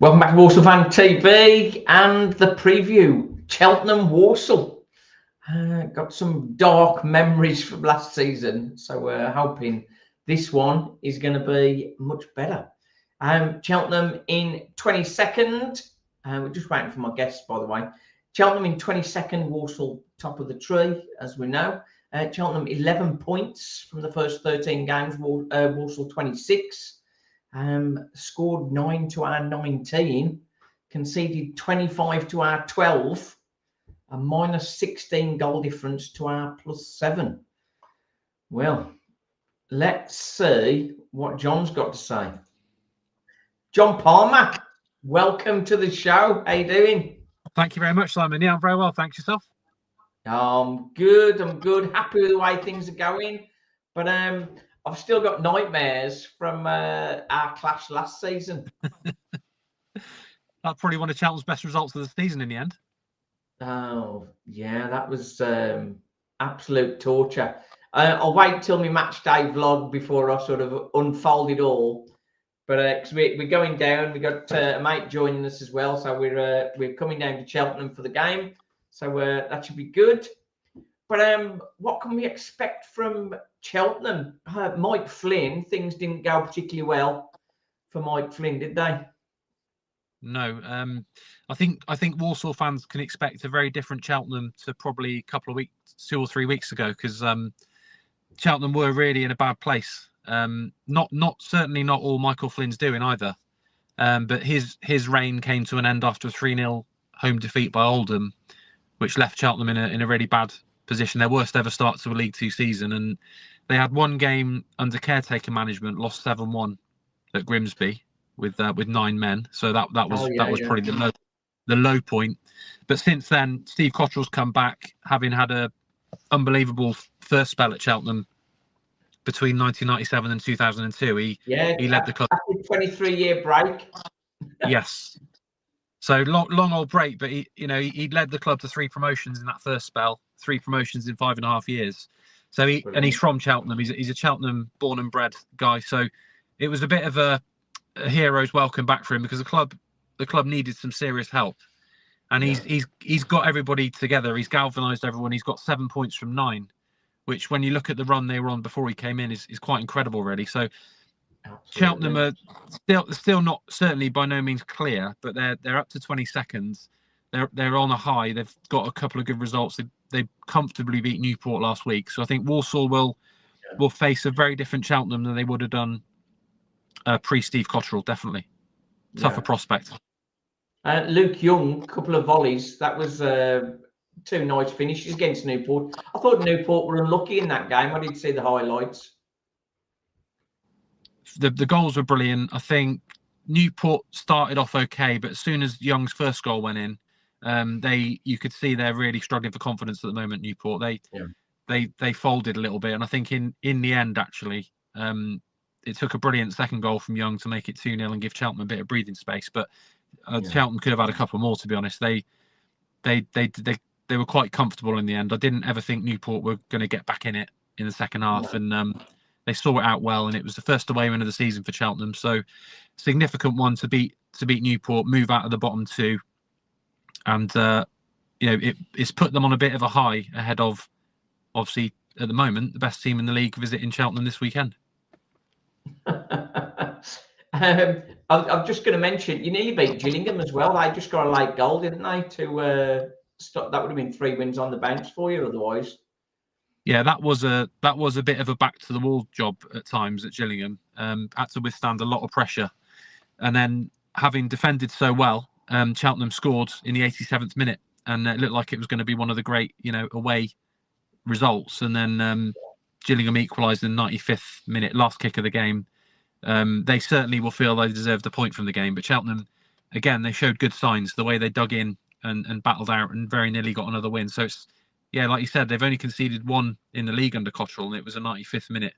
Welcome back to Walsall Fan TV and the preview. Cheltenham Walsall. Got some dark memories from last season, so we're hoping this one is going to be much better. Cheltenham in 22nd. We're just waiting for my guests, by the way. Cheltenham in 22nd, Walsall top of the tree, as we know. Cheltenham 11 points from the first 13 games, Walsall 26. Scored 9 to our 19, conceded 25 to our 12, a minus 16 goal difference to our plus 7. Well, let's see what John's got to say. John Palmer, welcome to the show. How you doing? Thank you very much, Simon. Yeah, I'm very well. Thanks, yourself. I'm good. Happy with the way things are going. But I've still got nightmares from our clash last season. That's probably one of Cheltenham's best results of the season in the end. Oh, yeah, that was absolute torture. I'll wait till my match day vlog before I sort of unfold it all. But because we're going down, we got a mate joining us as well. So we're coming down to Cheltenham for the game. So that should be good. But what can we expect from Cheltenham? Mike Flynn, things didn't go particularly well for Mike Flynn, did they? No. I think Walsall fans can expect a very different Cheltenham to probably a couple of weeks, 2 or 3 weeks ago, because Cheltenham were really in a bad place. Certainly not all Michael Flynn's doing either. But his reign came to an end after a 3-0 home defeat by Oldham, which left Cheltenham in a really bad position, their worst ever start to a League Two season, and they had one game under caretaker management, lost 7-1 at Grimsby with 9 men. So that was probably the low point. But since then, Steve Cotterill's come back, having had a unbelievable first spell at Cheltenham between 1997 and 2002. He led the club. 23-year break. Yes. So long old break, but he led the club to 3 promotions in that first spell, 3 promotions in 5.5 years. So he's from Cheltenham. He's a Cheltenham born and bred guy. So it was a bit of a hero's welcome back for him, because the club needed some serious help, and he's got everybody together. He's galvanised everyone. He's got 7 points from 9, which when you look at the run they were on before he came in is quite incredible, really. So absolutely. Cheltenham are still not, certainly by no means clear, but they're up to 22nd. They're on a high. They've got a couple of good results. They comfortably beat Newport last week. So I think Walsall will face a very different Cheltenham than they would have done pre-Steve Cotterill. Definitely tougher prospect. Luke Young, couple of volleys. That was 2 nice finishes against Newport. I thought Newport were unlucky in that game. I did see the highlights. The goals were brilliant. I think Newport started off okay, but as soon as Young's first goal went in, you could see they're really struggling for confidence at the moment. Newport, they folded a little bit, and I think in the end, actually, it took a brilliant second goal from Young to make it 2-0 and give Cheltenham a bit of breathing space. But Cheltenham could have had a couple more, to be honest. They were quite comfortable in the end. I didn't ever think Newport were going to get back in it in the second half, and they saw it out well, and it was the first away win of the season for Cheltenham. So significant one to beat Newport, move out of the bottom 2, and it's put them on a bit of a high ahead of, obviously at the moment, the best team in the league visiting Cheltenham this weekend. I'm just going to mention, you nearly beat Gillingham as well. They just got a late goal, didn't they? To stop. That would have been 3 wins on the bounce for you otherwise. Yeah, that was a bit of a back to the wall job at times at Gillingham. Had to withstand a lot of pressure, and then having defended so well, Cheltenham scored in the 87th minute, and it looked like it was going to be one of the great away results. And then Gillingham equalised in the 95th minute, last kick of the game. They certainly will feel they deserved a point from the game, but Cheltenham, again, they showed good signs the way they dug in and battled out and very nearly got another win. So it's, like you said, they've only conceded 1 in the league under Cotterill, and it was a 95th minute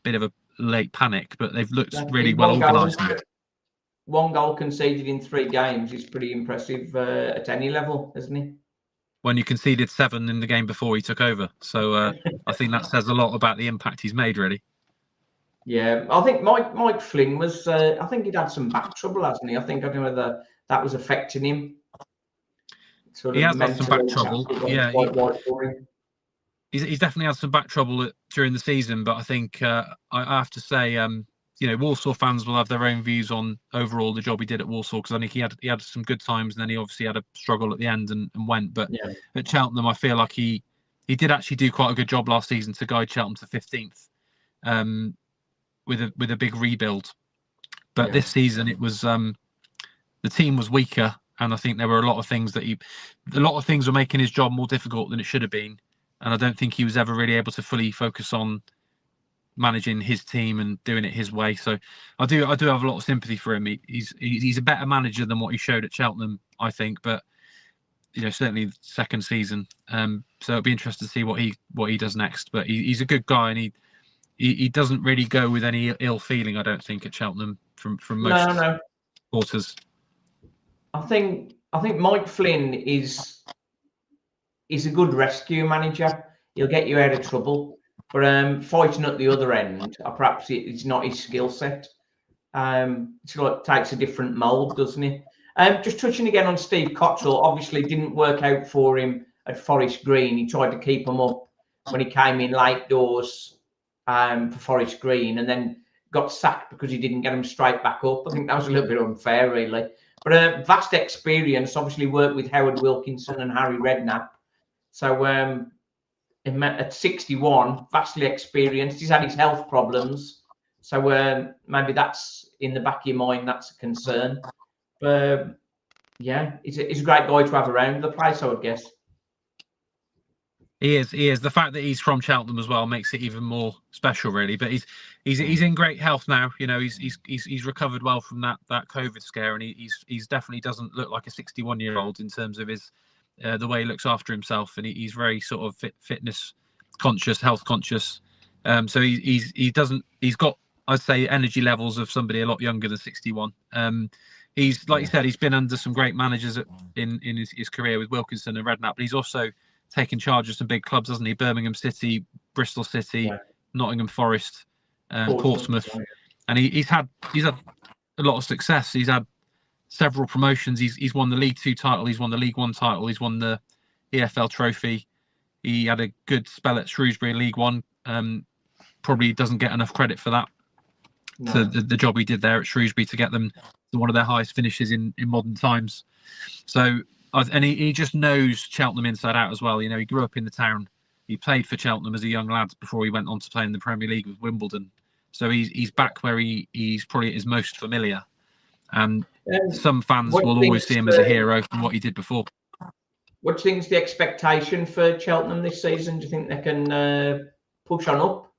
bit of a late panic, but they've looked really well organised. 1 goal conceded in 3 games is pretty impressive at any level, isn't it? When you conceded 7 in the game before he took over. So I think that says a lot about the impact he's made, really. Yeah, I think Mike Flynn was. I think he'd had some back trouble, hasn't he? I don't know whether that was affecting him. Sort He of has had some back mentally, trouble. it wasn't Yeah, quite right for him. he's definitely had some back trouble during the season. But I think I have to say, you know, Walsall fans will have their own views on overall the job he did at Walsall, because I think he had some good times, and then he obviously had a struggle at the end and went. But Yeah. at Cheltenham, I feel like he did actually do quite a good job last season to guide Cheltenham to 15th, with a big rebuild. But this season it was the team was weaker, and I think there were a lot of things were making his job more difficult than it should have been. And I don't think he was ever really able to fully focus on managing his team and doing it his way. So I do have a lot of sympathy for him. He's a better manager than what he showed at Cheltenham, I think. But you know, certainly second season. So it'll be interesting to see what he does next. But he's a good guy, and he doesn't really go with any ill feeling, I don't think, at Cheltenham from most supporters. I think Mike Flynn is a good rescue manager. He'll get you out of trouble, but fighting at the other end, perhaps it's not his skill set. It's like takes a different mould, doesn't it? Just touching again on Steve Cotterill, obviously didn't work out for him at Forest Green. He tried to keep him up when he came in late doors for Forest Green, and then got sacked because he didn't get him straight back up. I think that was a little bit unfair, really. But vast experience, obviously worked with Howard Wilkinson and Harry Redknapp. So at 61, vastly experienced. He's had his health problems. So maybe that's in the back of your mind, that's a concern. But yeah, he's a great guy to have around the place, I would guess. He is. The fact that he's from Cheltenham as well makes it even more special, really. But he's in great health now. You know, he's recovered well from that COVID scare, and he's definitely doesn't look like a 61-year-old in terms of his the way he looks after himself, and he's very sort of fitness conscious, health conscious. So he's got, I'd say, energy levels of somebody a lot younger than 61. He's, like you said, he's been under some great managers in his career with Wilkinson and Redknapp, but he's also taken charge of some big clubs, hasn't he? Birmingham City, Bristol City, Nottingham Forest, Portsmouth, and he's had a lot of success. He's had several promotions. He's won the League 2 title. He's won the League 1 title. He's won the EFL trophy. He had a good spell at Shrewsbury in League 1. Probably doesn't get enough credit for that. No. To the job he did there at Shrewsbury to get them to one of their highest finishes in modern times. So, and he just knows Cheltenham inside out as well. You know, he grew up in the town. He played for Cheltenham as a young lad before he went on to play in the Premier League with Wimbledon. So he's back where he's probably at his most familiar. And some fans will always see him as a hero from what he did before. What do you think is the expectation for Cheltenham this season? Do you think they can push on up?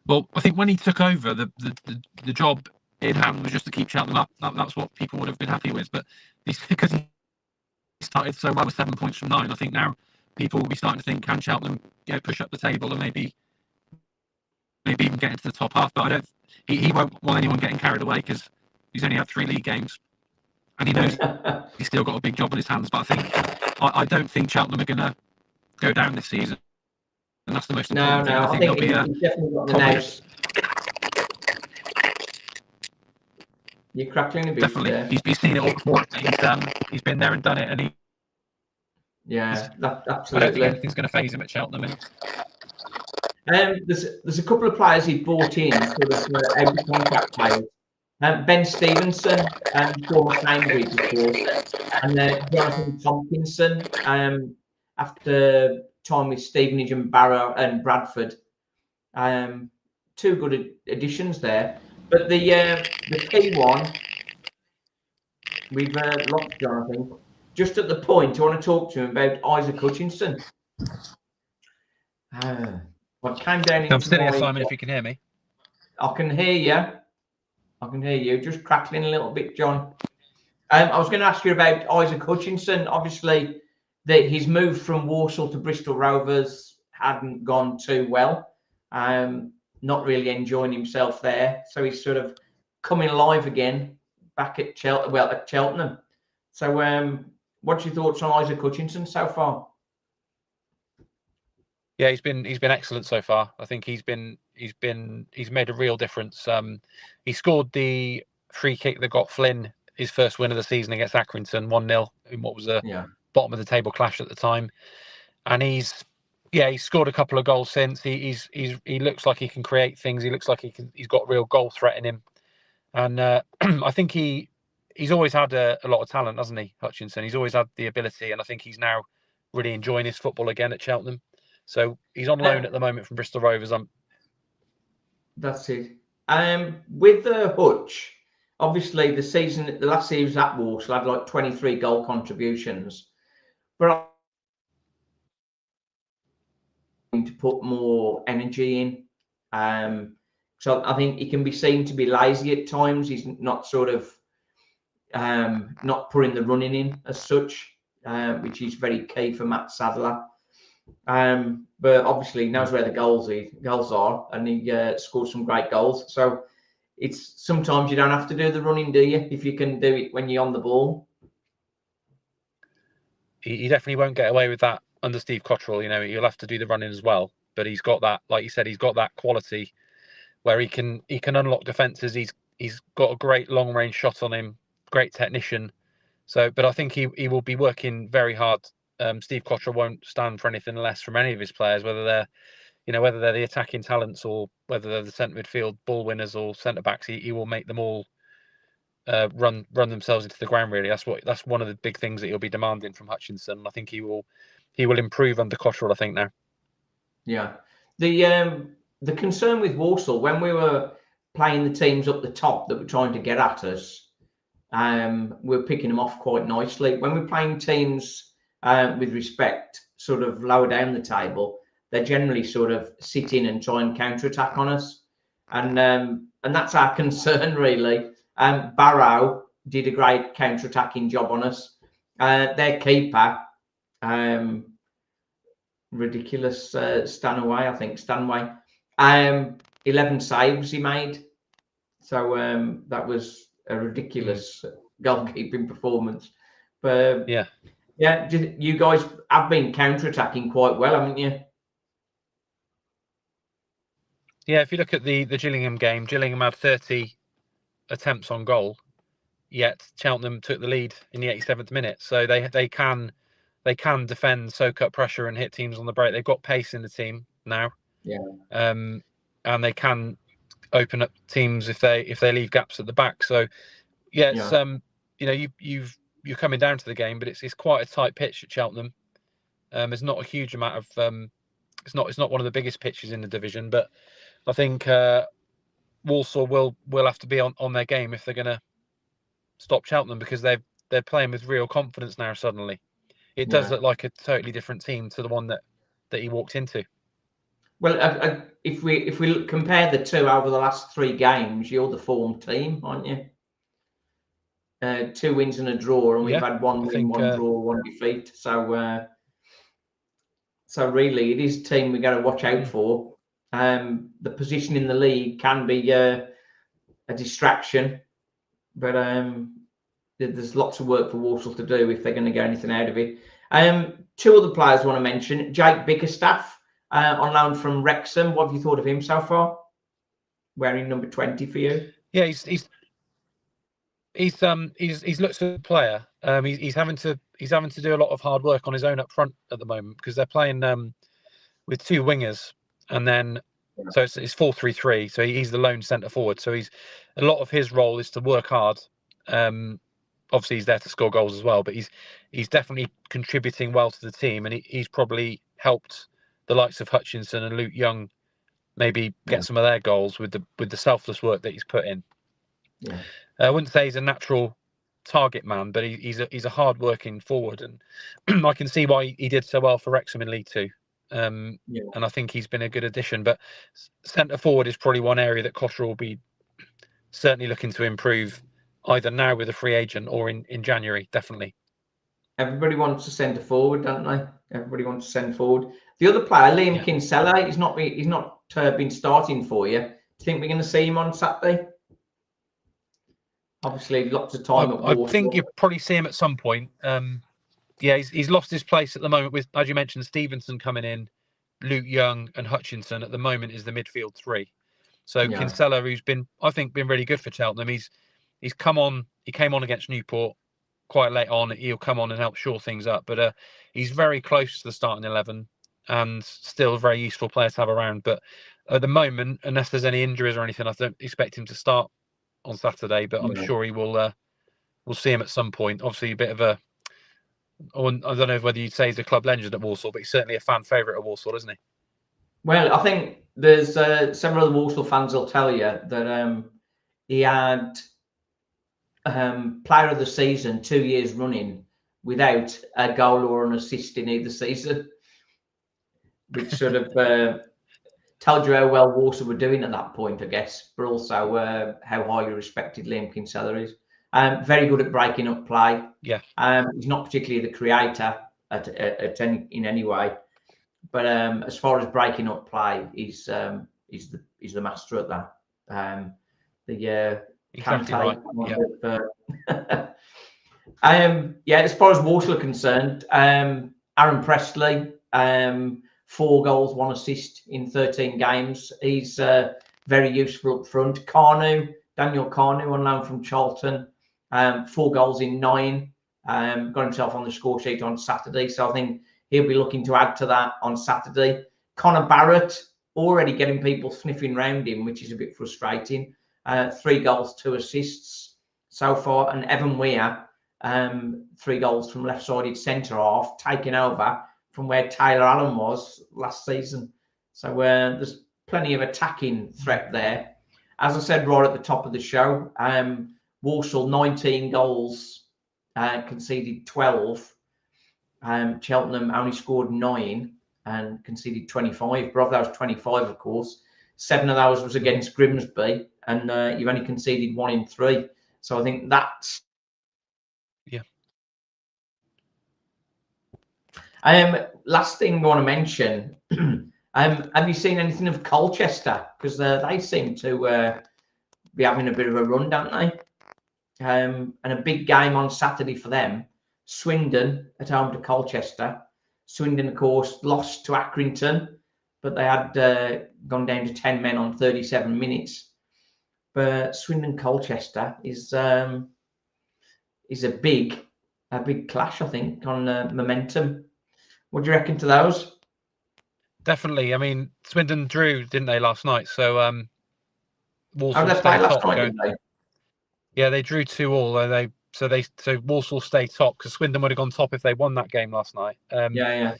Well, I think when he took over, the job in hand was just to keep Cheltenham up. That's what people would have been happy with. But because he started so well with 7 points from 9, I think now people will be starting to think, can Cheltenham push up the table and maybe even get into the top half? But I don't. He won't want anyone getting carried away because he's only had 3 league games, and he knows he's still got a big job on his hands. But I don't think Cheltenham are going to go down this season, and that's the most important thing. I think they'll be definitely got the nose. You're crackling a bit. Definitely, there. He's seen it all before. He's been there and done it, and absolutely. I don't think anything's going to phase him at Cheltenham. There's a couple of players he brought in, sort of out of contract players. Ben Stevenson, former Cambridge, of course, and Jonathan Tompkinson, after time with Stevenage and Barrow and Bradford. 2 good additions there. But the key one, we've lost John, I think. Just at the point, I want to talk to him about Isaac Hutchinson. What came down into I'm still here, Simon, if you can hear me. I can hear you. Just crackling a little bit, John. I was going to ask you about Isaac Hutchinson. Obviously, his move from Walsall to Bristol Rovers hadn't gone too well. Not really enjoying himself there. So he's sort of coming alive again back at Cheltenham. So what's your thoughts on Isaac Hutchinson so far? Yeah, he's been excellent so far. I think he's been he's made a real difference. He scored the free kick that got Flynn his first win of the season against Accrington, 1-0 in what was a bottom of the table clash at the time. And he's scored a couple of goals since. He looks like he can create things. He looks like he's got real goal threat in him. And I think he's always had a lot of talent, hasn't he, Hutchinson? He's always had the ability, and I think he's now really enjoying his football again at Cheltenham. So he's on loan at the moment from Bristol Rovers. That's it. With the Hutch, obviously the last season was at Walsall had like 23 goal contributions, but to put more energy in. So I think he can be seen to be lazy at times. He's not sort of not putting the running in as such, which is very key for Matt Sadler. But obviously he knows where the goals are, and he scored some great goals. So it's sometimes you don't have to do the running, do you? If you can do it when you're on the ball. He definitely won't get away with that under Steve Cotterill. You know, he'll have to do the running as well. But he's got that, like you said, he's got that quality where he can unlock defences. He's got a great long range shot on him, great technician. So, but I think he will be working very hard. Steve Cotterill won't stand for anything less from any of his players, whether they're the attacking talents or whether they're the centre midfield ball winners or centre backs. He will make them all run themselves into the ground. Really, that's one of the big things that he'll be demanding from Hutchinson. I think he will improve under Cotterill, I think, now. Yeah, the concern with Walsall when we were playing the teams up the top that were trying to get at us, we're picking them off quite nicely. When we're playing teams with respect, sort of lower down the table, they generally sort of sit in and try and counter-attack on us, and that's our concern really. Barrow did a great counter-attacking job on us. Their keeper, ridiculous, Stanway, 11 saves he made. So that was a ridiculous goalkeeping performance. But yeah, you guys have been counter-attacking quite well, haven't you? Yeah, if you look at the Gillingham game, Gillingham had 30 attempts on goal, yet Cheltenham took the lead in the 87th minute. So they can defend, soak up pressure, and hit teams on the break. They've got pace in the team now. Yeah. And they can open up teams if they leave gaps at the back. So it's you're coming down to the game, but it's quite a tight pitch at Cheltenham. There's not a huge amount of it's not one of the biggest pitches in the division, but I think Walsall will have to be on their game if they're going to stop Cheltenham, because they're playing with real confidence now. Suddenly, it does look like a totally different team to the one that he walked into. Well, if we compare the two over the last 3 games, you're the form team, aren't you? 2 wins and a draw, and we've had 1 win, 1 draw, 1 defeat. So really, it is a team we got to watch out for. The position in the league can be a distraction, but there's lots of work for Walsall to do if they're going to get anything out of it. 2 other players I want to mention: Jake Bickerstaff, on loan from Wrexham. What have you thought of him so far? Wearing number 20 for you? Yeah, he's looked a good player. He's having to do a lot of hard work on his own up front at the moment, because they're playing with 2 wingers, and then so it's 4-3-3. So he's the lone centre forward. So a lot of his role is to work hard. Obviously he's there to score goals as well, but he's definitely contributing well to the team, and he's probably helped the likes of Hutchinson and Luke Young maybe get some of their goals with the selfless work that he's put in. Yeah. I wouldn't say he's a natural target man, but he's a hard-working forward, and I can see why he did so well for Wrexham in League Two. And I think he's been a good addition. But centre forward is probably one area that Cotterill will be certainly looking to improve, either now with a free agent or in January, definitely. Everybody wants to centre forward, don't they? Everybody wants to send forward. The other player, Liam Kinsella, he's not been starting for you. Do you think we're going to see him on Saturday? Obviously, lots of time at Walsall. I think you'll probably see him at some point. He's lost his place at the moment with, as you mentioned, Stevenson coming in, Luke Young, and Hutchinson at the moment is the midfield three. So Yeah. Kinsella, who's been, I think, been really good for Cheltenham. He's come on. He came on against Newport quite late on. He'll come on and help shore things up. But he's very close to the starting 11 and still a very useful player to have around. But at the moment, unless there's any injuries or anything, I don't expect him to start on Saturday. But I'm sure he will. We'll see him at some point. Obviously, a bit of a. I don't know whether you'd say he's a club legend at Walsall, but he's certainly a fan favourite at Walsall, isn't he? Well, I think there's several of the Walsall fans will tell you that he had player of the season 2 years running without a goal or an assist in either season, which sort of told you how well Walsall were doing at that point, I guess, but also how highly respected Liam Kinsella is. Very good at breaking up play. Yeah. He's not particularly the creator in any way, but as far as breaking up play, he's the master at that. Exactly right. Yeah. As far as Walsall are concerned, Aaron Prestley, 4 goals, 1 assist in 13 games. He's very useful up front. Daniel Carnu on loan from Charlton, 4 goals in 9. Got himself on the score sheet on Saturday, so I think he'll be looking to add to that on Saturday. Connor Barrett already getting people sniffing round him, which is a bit frustrating. 3 goals, 2 assists so far, and Evan Weir, 3 goals from left-sided centre half, taking over from where Taylor Allen was last season. So there's plenty of attacking threat there. As I said right at the top of the show, Walsall 19 goals, conceded 12. Cheltenham only scored 9 and conceded 25. But of those 25, of course, 7 of those was against Grimsby, and you've only conceded 1 in 3. So I think that's last thing I want to mention. Have you seen anything of Colchester? Because they seem to be having a bit of a run, don't they? And a big game on Saturday for them. Swindon at home to Colchester. Swindon, of course, lost to Accrington, but they had gone down to 10 men on 37 minutes. But Swindon Colchester is a big clash, I think, on momentum. What do you reckon to those? Definitely. I mean, Swindon drew, didn't they, last night? So Walsall they stay last top. night, didn't they? Yeah, they drew 2-2. So Walsall stay top because Swindon would have gone top if they won that game last night. Yeah.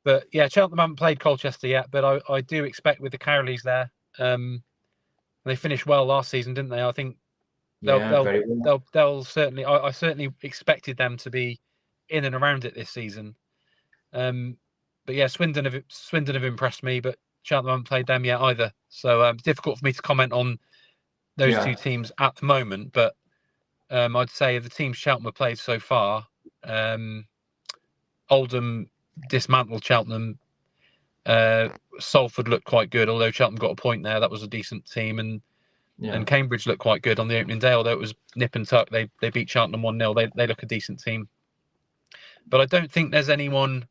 But yeah, Cheltenham haven't played Colchester yet, but I do expect with the Cowleys there, they finished well last season, didn't they? I think they'll certainly. I certainly expected them to be in and around it this season. But yeah, Swindon have impressed me, but Cheltenham haven't played them yet either. So it's difficult for me to comment on those two teams at the moment. But I'd say the teams Cheltenham have played so far, Oldham dismantled Cheltenham. Salford looked quite good, although Cheltenham got a point there. That was a decent team, and Cambridge looked quite good on the opening day, although it was nip and tuck. They beat Cheltenham 1-0. They look a decent team, but I don't think there's anyone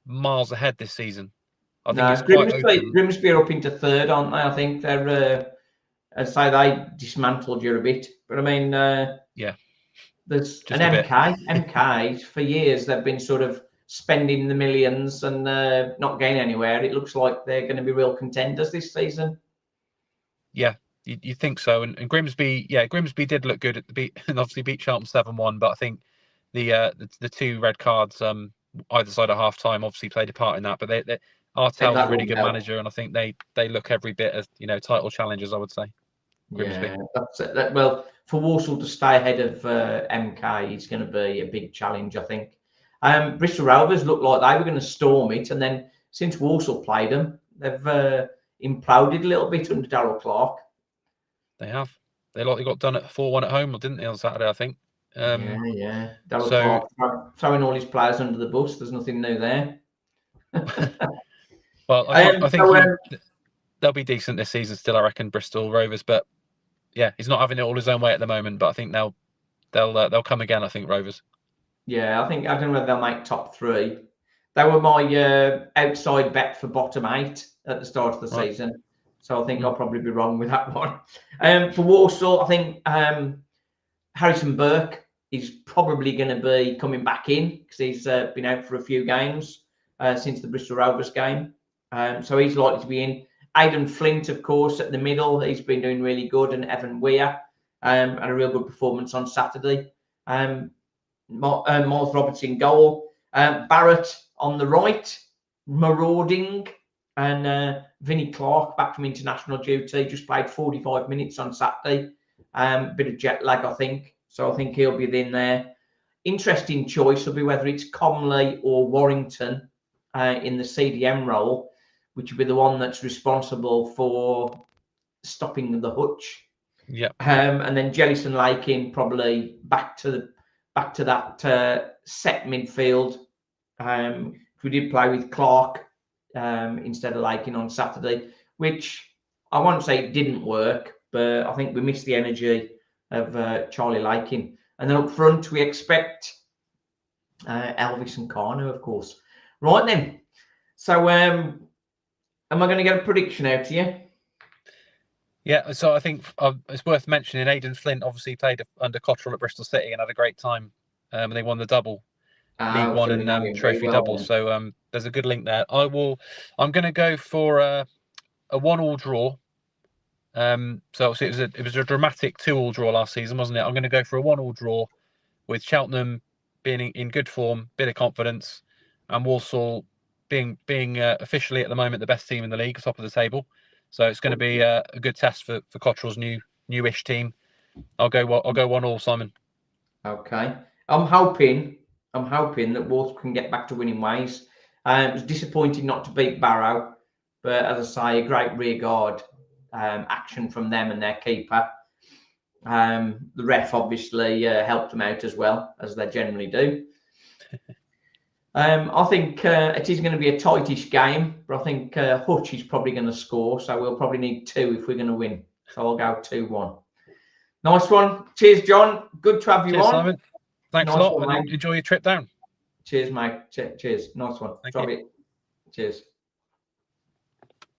miles ahead this season. I think it's quite open. Grimsby are up into 3rd, aren't they? I think they're. I'd say they dismantled you a bit, but I mean, there's just an MK for years. They've been sort of spending the millions and not getting anywhere. It looks like they're going to be real contenders this season. Yeah, you think so? And Grimsby, Grimsby did look good at the beat, and obviously beat Cheltenham 7-1. But I think the 2 red cards either side of half time obviously played a part in that. But Artel's a really good manager, and I think they look every bit as title challengers, I would say. Grimsby. Yeah, that's it. Well, for Walsall to stay ahead of MK, it's going to be a big challenge, I think. Bristol Rovers looked like they were going to storm it, and then since Walsall played them, they've imploded a little bit under Darrell Clark. They have. They got done at 4-1 at home, didn't they, on Saturday? I think. Yeah. Darrell Clark throwing all his players under the bus. There's nothing new there. Well, I think they'll be decent this season still, I reckon, Bristol Rovers. But yeah, he's not having it all his own way at the moment. But I think they'll come again. I think Rovers. Yeah, I don't know whether they'll make top 3. They were my outside bet for bottom 8 at the start of the season. So I think I'll probably be wrong with that one. For Walsall, I think Harrison Burke is probably going to be coming back in because he's been out for a few games since the Bristol Rovers game. So he's likely to be in. Aidan Flint, of course, at the middle. He's been doing really good. And Evan Weir had a real good performance on Saturday. Miles Roberts in goal. Barrett on the right, marauding. And Vinnie Clark back from international duty. Just played 45 minutes on Saturday. Bit of jet lag, I think. So I think he'll be in there. Interesting choice will be whether it's Comley or Warrington in the CDM role, which will be the one that's responsible for stopping the hutch. Yeah. And then Jellison Lakin probably back to that set midfield. We did play with Clark instead of Lakin on Saturday, which I won't say it didn't work, but I think we missed the energy of Charlie Lakin. And then up front, we expect Elvis and Carno, of course. Right then. So, am I going to get a prediction out to you? Yeah, so I think it's worth mentioning Aidan Flint obviously played under Cotterill at Bristol City and had a great time. And they won the double, League One and Trophy double. So there's a good link there. I'm going to go for a 1-1 draw. So obviously it was a dramatic 2-2 draw last season, wasn't it? I'm going to go for a 1-1 draw with Cheltenham being in good form, bit of confidence, and Walsall being officially at the moment the best team in the league, top of the table. So it's going to be a good test for Cotterill's newish team. I'll go 1-1, Simon. Okay. I'm hoping that Walsall can get back to winning ways. It was disappointing not to beat Barrow, but as I say, a great rearguard action from them and their keeper. The ref obviously helped them out as well, as they generally do. I think it is going to be a tightish game, but I think Hutch is probably going to score, so we'll probably need 2 if we're going to win. So I'll go 2-1. Nice one. Cheers, John. Good to have you on. Simon. Thanks a lot, and enjoy your trip down. Cheers, mate. Cheers. Nice one. Thank you. Cheers.